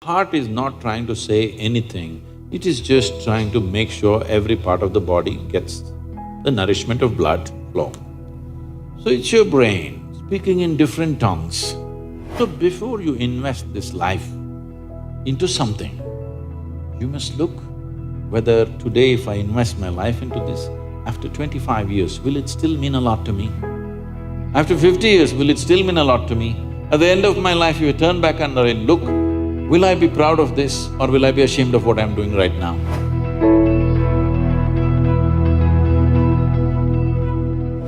Heart is not trying to say anything, it is just trying to make sure every part of the body gets the nourishment of blood flow. So it's your brain speaking in different tongues. So before you invest this life into something, you must look whether today if I invest my life into this, after 25 years, will it still mean a lot to me? After 50 years, will it still mean a lot to me? At the end of my life, if you turn back and look, will I be proud of this or will I be ashamed of what I'm doing right now?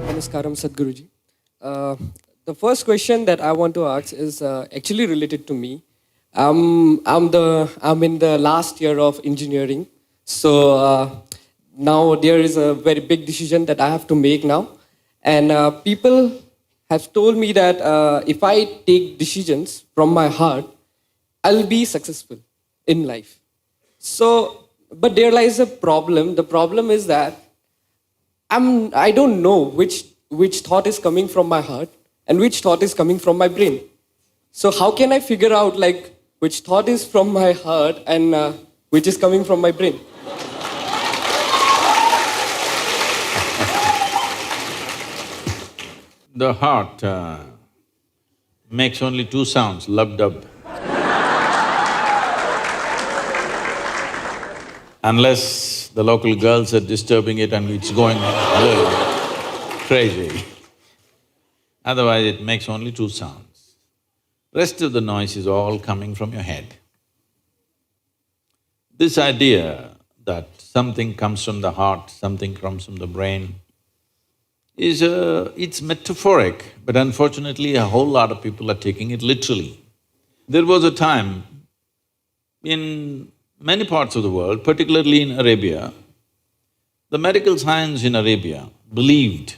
Namaskaram, Sadhguruji. The first question that I want to ask is actually related to me. I'm in the last year of engineering, so now there is a very big decision that I have to make now, and people have told me that if I take decisions from my heart, I'll be successful in life. So, but there lies a problem. The problem is that I don't know which thought is coming from my heart and which thought is coming from my brain. So how can I figure out which thought is from my heart and which is coming from my brain? The heart makes only two sounds, lub-dub. Unless the local girls are disturbing it and it's going crazy. Otherwise it makes only two sounds. Rest of the noise is all coming from your head. This idea that something comes from the heart, something comes from the brain, it's metaphoric, but unfortunately a whole lot of people are taking it literally. There was a time in many parts of the world, particularly in Arabia, the medical science in Arabia believed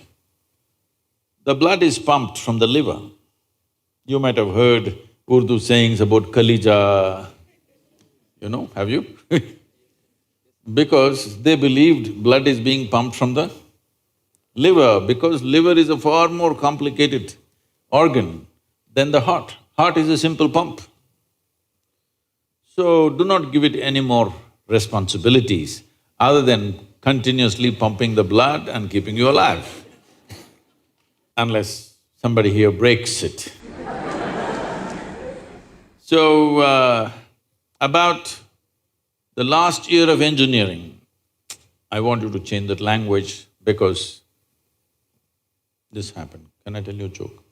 the blood is pumped from the liver. You might have heard Urdu sayings about Kalija, have you? Because they believed blood is being pumped from the liver, because liver is a far more complicated organ than the heart. Heart is a simple pump. So do not give it any more responsibilities other than continuously pumping the blood and keeping you alive, unless somebody here breaks it. So, about the last year of engineering, I want you to change that language because this happened. Can I tell you a joke?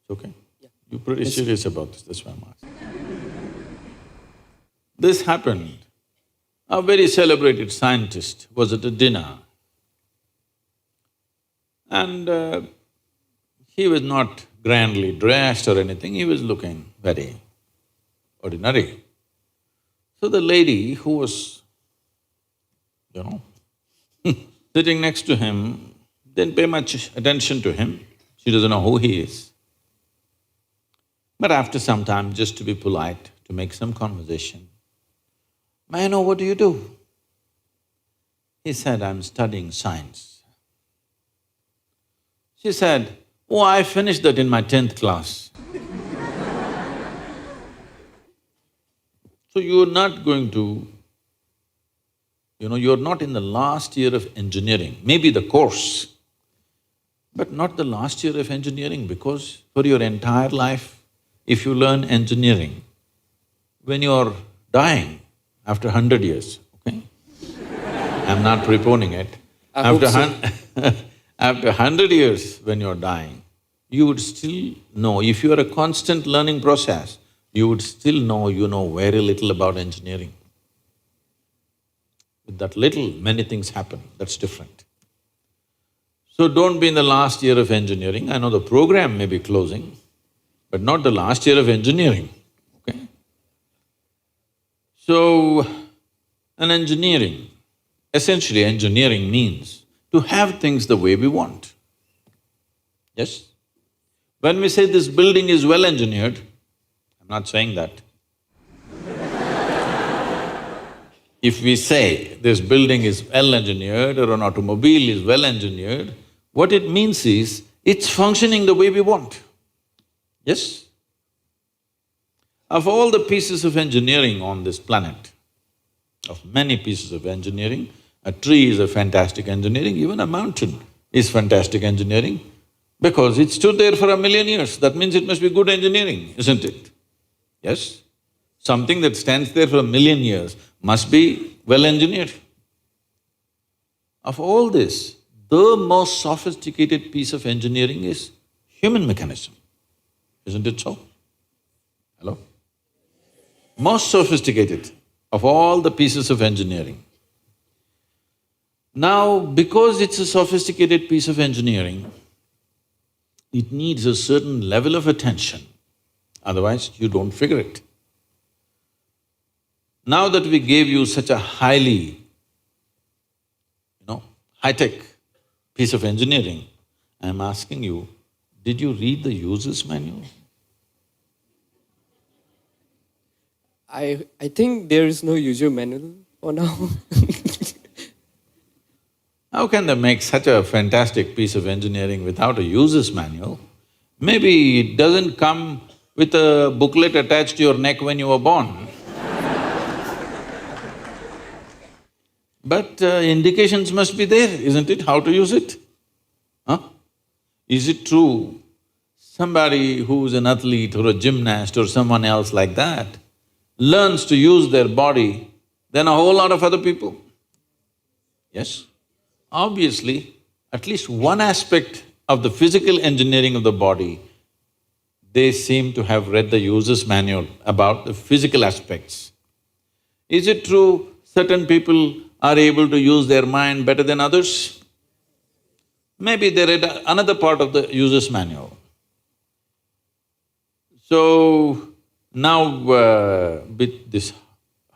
It's okay? Yeah. You're pretty serious about this, that's why I'm asking. This happened. A very celebrated scientist was at a dinner and he was not grandly dressed or anything, he was looking very ordinary. So the lady who was, sitting next to him didn't pay much attention to him, she doesn't know who he is. But after some time, just to be polite, to make some conversation, "May I know what do you do?" He said, "I'm studying science." She said, "Oh, I finished that in my 10th class." So you're not going to, you're not in the last year of engineering, maybe the course, but not the last year of engineering, because for your entire life, if you learn engineering, when you're dying, after 100 years, okay? I'm not preponing it. After 100 years when you're dying, you would still know, if you are a constant learning process, you would still know you know very little about engineering. With that little, many things happen, that's different. So don't be in the last year of engineering. I know the program may be closing, but not the last year of engineering, okay? So, essentially engineering means to have things the way we want. Yes? When we say this building is well engineered, I'm not saying that. If we say this building is well engineered or an automobile is well engineered, what it means is it's functioning the way we want. Yes? Of all the pieces of engineering on this planet, of many pieces of engineering, a tree is a fantastic engineering, even a mountain is fantastic engineering, because it stood there for 1,000,000 years, that means it must be good engineering, isn't it? Yes? Something that stands there for 1,000,000 years must be well engineered. Of all this, the most sophisticated piece of engineering is human mechanism, isn't it so? Hello? Most sophisticated of all the pieces of engineering. Now, because it's a sophisticated piece of engineering, it needs a certain level of attention, otherwise you don't figure it. Now that we gave you such a highly, high-tech piece of engineering, I'm asking you, did you read the user's manual? I think there is no user manual for now. How can they make such a fantastic piece of engineering without a user's manual? Maybe it doesn't come with a booklet attached to your neck when you were born. But indications must be there, isn't it, how to use it? Huh? Is it true somebody who's an athlete or a gymnast or someone else like that learns to use their body than a whole lot of other people? Yes? Obviously, at least one aspect of the physical engineering of the body, they seem to have read the user's manual about the physical aspects. Is it true certain people are able to use their mind better than others? Maybe they read another part of the user's manual. So, now with this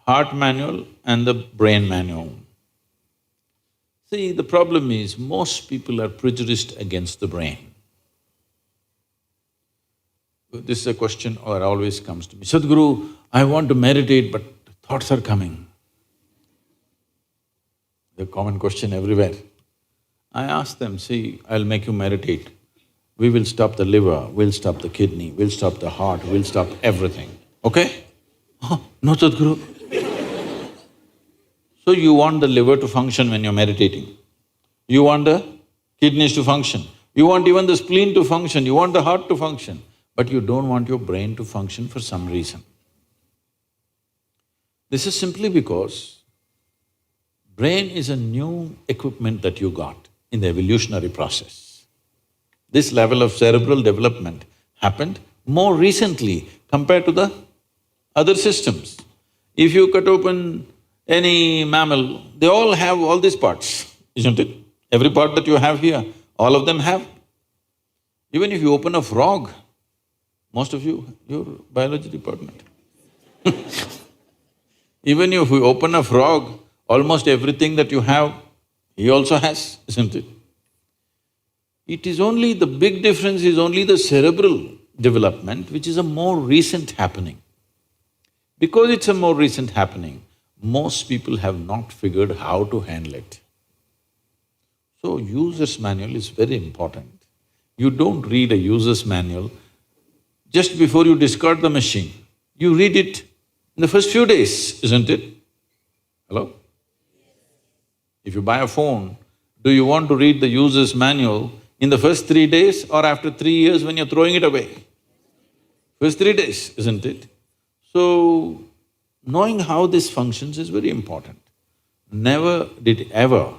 heart manual and the brain manual, see, the problem is most people are prejudiced against the brain. This is a question that always comes to me, Sadhguru, I want to meditate but thoughts are coming. The common question everywhere. I ask them, see, I'll make you meditate. We will stop the liver, we'll stop the kidney, we'll stop the heart, we'll stop everything, okay? Oh, no, Sadhguru. So you want the liver to function when you're meditating. You want the kidneys to function. You want even the spleen to function, you want the heart to function, but you don't want your brain to function for some reason. This is simply because brain is a new equipment that you got in the evolutionary process. This level of cerebral development happened more recently compared to the other systems. If you cut open any mammal, they all have all these parts, isn't it? Every part that you have here, all of them have. Even if you open a frog, most of you, you're biology department. Even if you open a frog, almost everything that you have, he also has, isn't it? It is only… the big difference is only the cerebral development, which is a more recent happening. Because it's a more recent happening, most people have not figured how to handle it. So, user's manual is very important. You don't read a user's manual just before you discard the machine. You read it in the first few days, isn't it? Hello? If you buy a phone, do you want to read the user's manual in the first 3 days or after 3 years when you're throwing it away? First 3 days, isn't it? So, knowing how this functions is very important. Never did ever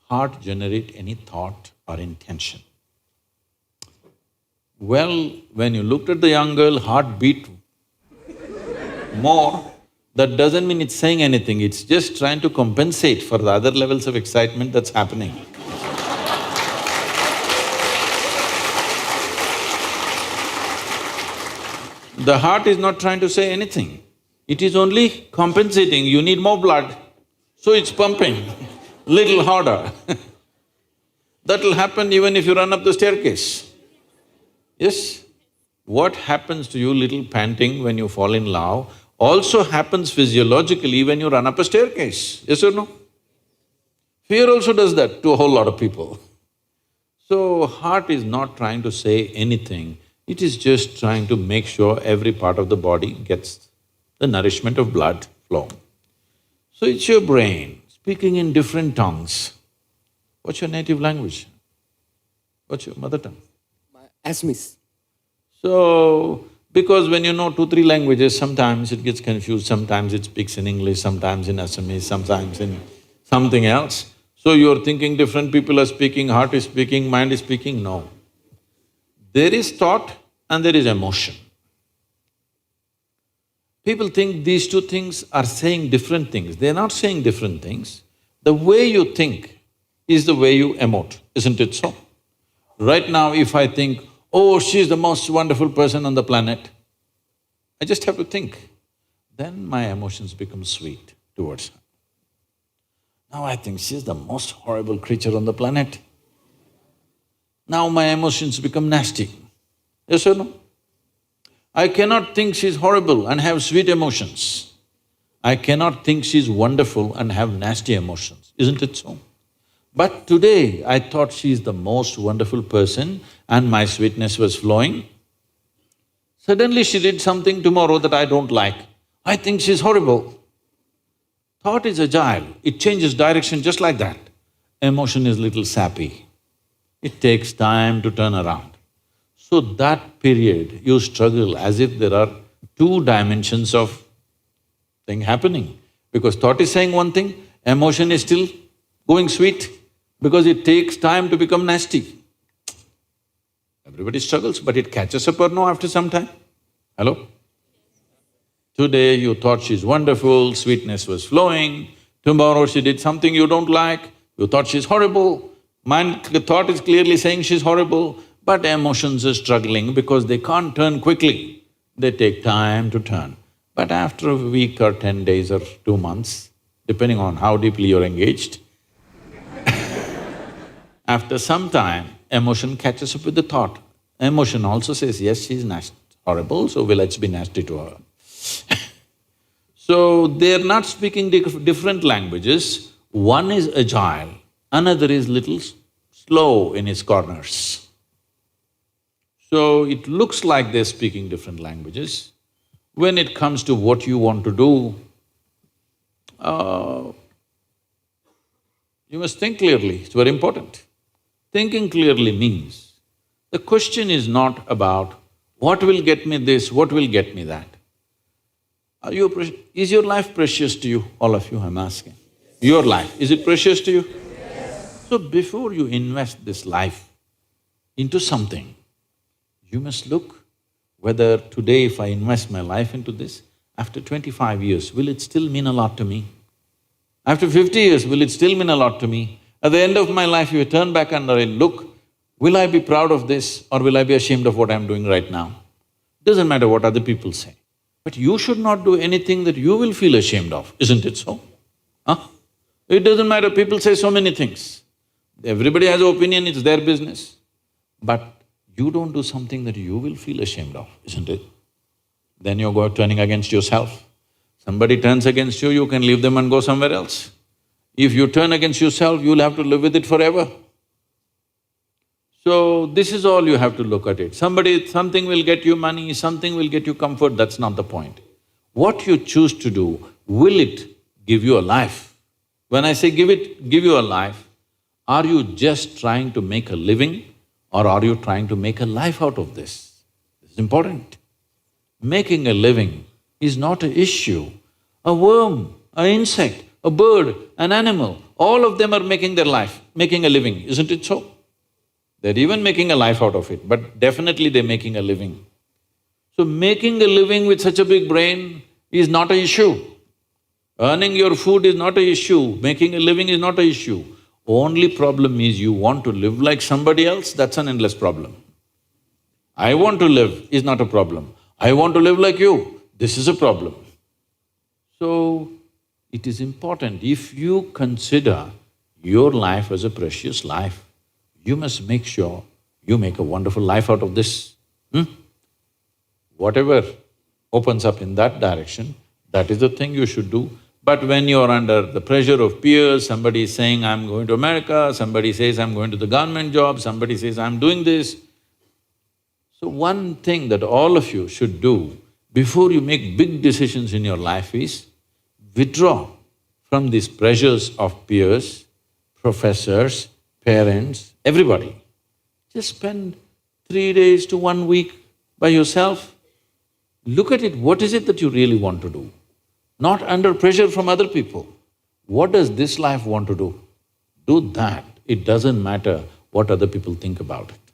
heart generate any thought or intention. Well, when you looked at the young girl, heart beat more, that doesn't mean it's saying anything, it's just trying to compensate for the other levels of excitement that's happening. The heart is not trying to say anything, it is only compensating, you need more blood, so it's pumping little harder. That'll happen even if you run up the staircase. Yes? What happens to you little panting when you fall in love also happens physiologically when you run up a staircase, yes or no? Fear also does that to a whole lot of people. So, heart is not trying to say anything, It is just trying to make sure every part of the body gets the nourishment of blood flow. So it's your brain speaking in different tongues. What's your native language? What's your mother tongue? Asmis. So, because when you know 2, 3 languages, sometimes it gets confused, sometimes it speaks in English, sometimes in Assamese, sometimes in something else. So you're thinking different people are speaking, heart is speaking, mind is speaking, no. There is thought and there is emotion. People think these two things are saying different things. They're not saying different things. The way you think is the way you emote, isn't it so? Right now, if I think, oh, she's the most wonderful person on the planet, I just have to think. Then my emotions become sweet towards her. Now I think she's the most horrible creature on the planet. Now my emotions become nasty. Yes or no? I cannot think she's horrible and have sweet emotions. I cannot think she's wonderful and have nasty emotions, isn't it so? But today I thought she's the most wonderful person and my sweetness was flowing. Suddenly she did something tomorrow that I don't like. I think she's horrible. Thought is agile, it changes direction just like that. Emotion is little sappy. It takes time to turn around. So that period you struggle as if there are 2 dimensions of thing happening. Because thought is saying one thing, emotion is still going sweet because it takes time to become nasty. Everybody struggles, but it catches up or no after some time? Hello? Today you thought she's wonderful, sweetness was flowing, tomorrow she did something you don't like, you thought she's horrible. The thought is clearly saying she's horrible, but emotions are struggling because they can't turn quickly. They take time to turn. But after a week or 10 days or 2 months, depending on how deeply you're engaged, after some time, emotion catches up with the thought. Emotion also says, yes, she's horrible, so let's be nasty to her. So, they're not speaking different languages. One is agile, another is little slow in its corners. So, it looks like they're speaking different languages. When it comes to what you want to do, you must think clearly, it's very important. Thinking clearly means, the question is not about what will get me this, what will get me that. Is your life precious to you? All of you, I'm asking. Your life, is it precious to you? Yes. So before you invest this life into something, you must look whether today if I invest my life into this, after 25 years, will it still mean a lot to me? After 50 years, will it still mean a lot to me? At the end of my life, if I turn back and I look, will I be proud of this or will I be ashamed of what I'm doing right now? Doesn't matter what other people say. But you should not do anything that you will feel ashamed of, isn't it so? Huh? It doesn't matter, people say so many things. Everybody has an opinion, it's their business. But you don't do something that you will feel ashamed of, isn't it? Then you're turning against yourself. Somebody turns against you, you can leave them and go somewhere else. If you turn against yourself, you'll have to live with it forever. So, this is all you have to look at it. Something will get you money, something will get you comfort, that's not the point. What you choose to do, will it give you a life? When I say give you a life, are you just trying to make a living or are you trying to make a life out of this? This is important. Making a living is not an issue. A worm, an insect, a bird, an animal, all of them are making their life, making a living, isn't it so? They're even making a life out of it, but definitely they're making a living. So making a living with such a big brain is not an issue. Earning your food is not an issue, making a living is not an issue. Only problem is you want to live like somebody else, that's an endless problem. I want to live is not a problem. I want to live like you, this is a problem. So, it is important, if you consider your life as a precious life, you must make sure you make a wonderful life out of this. Whatever opens up in that direction, that is the thing you should do. But when you're under the pressure of peers, somebody is saying, I'm going to America, somebody says, I'm going to the government job, somebody says, I'm doing this. So one thing that all of you should do before you make big decisions in your life is withdraw from these pressures of peers, professors, parents, everybody. Just spend 3 days to 1 week by yourself. Look at it, what is it that you really want to do? Not under pressure from other people. What does this life want to do? Do that. It doesn't matter what other people think about it.